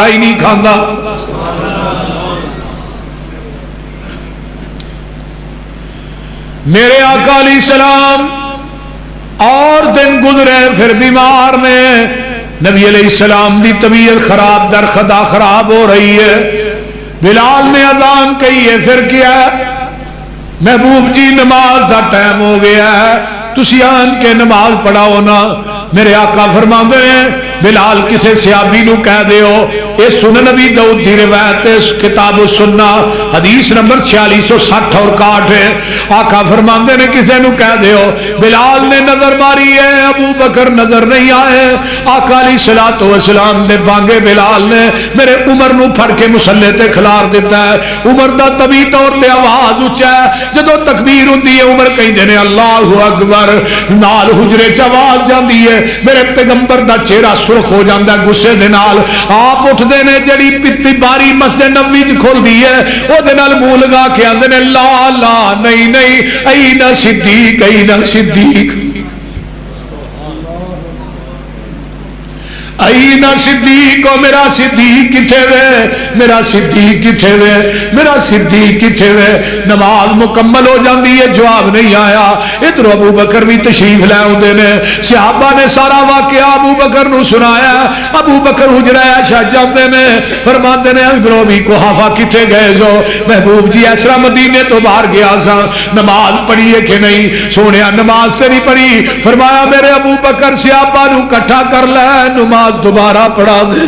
مارا ہی نہیں کھاندا۔ میرے آقا علیہ السلام اور دن گزرے، پھر بیمار نے، نبی علیہ السلام دی طبیعت خراب در خدا خراب ہو رہی ہے۔ بلال نے اذان کہی ہے، پھر کیا محبوب جی نماز دا ٹائم ہو گیا ہے، تسی آن کے نماز پڑھاؤ نا۔ میرے آقا فرماندے ہیں بلال کسے صحابی نو کہہ دیو، اے سنن نبی داؤد دی روایت کتاب السنہ حدیث نمبر 4660 اور 61 ہے۔ آقا فرماندے نے کسے نو کہہ دیو بلال نے نظر ماری ہے، ابو بکر نظر نہیں آئے۔ آقا علیہ الصلوۃ والسلام نے بانگے بلال نے میرے عمر نو پھڑ کے مصلی تے کھلار دیتا ہے۔ عمر دا طبی طور تے آواز اونچا ہے، جدوں تکبیر ہوندی ہے عمر کہندے نے اللہ اکبر، نال حجرے چ آواز جاندی ہے، میرے پیغمبر دا چہرہ سرخ ہو جاندا ہے غصے دے نال۔ آپ اٹھدے نے، جڑی پتی باری مسجد نبوی چ کھلدی ہے او دے نال منہ لگا کے آندے نے لا لا نہیں نہیں، این صدیق این صدیق، اینا صدیق، میرا صدیق کتھے وے، میرا صدیق کتھے وے، میرا صدیق کتھے وے۔ نماز مکمل ہو جاندی ہے، جواب نہیں آیا۔ ادھر ابو بکر بھی تشریف لے آندے نے، صحابہ نے سارا واقعہ ابو بکر نو سنایا۔ ابو بکر حجرہ عائشہ جاندے نے، فرماندے نے ابن ابی قحافہ کتھے گئے جو؟ محبوب جی اس طرح مدینے تو باہر گیا سا، نماز پڑھی ہے کہ نہیں؟ سونیا نماز تے نہیں پڑھی۔ فرمایا میرے ابو بکر صحابہ نو اکٹھا کر لے، نماز دوبارہ پڑھا دے۔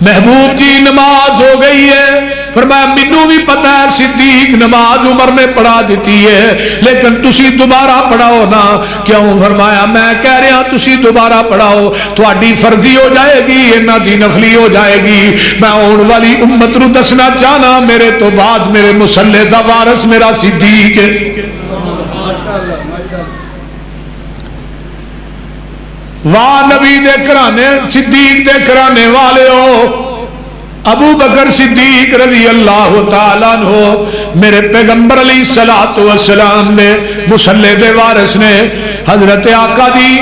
محبوب جی نماز ہو گئی ہے، فرمایا مینوں بھی پتہ ہے صدیق نماز عمر نے پڑھا دیتی ہے، لیکن تسی دوبارہ پڑھاؤ نا۔ کیوں؟ فرمایا میں کہہ رہا تسی دوبارہ پڑھاؤ، تہاڈی فرضی ہو جائے گی، انہاں دی نفلی ہو جائے گی۔ میں آن والی امت نو دسنا چاہنا میرے تو بعد میرے مصلی دا وارث میرا صدیق ہے۔ واہ نبی دے کرانے، صدیق دے کرانے والے ہو، ابو بکر صدیق رضی اللہ تعالیٰ عنہ میرے پیغمبر علیہ الصلوۃ والسلام نے مصلی دے وارث نے، حضرت آقا دی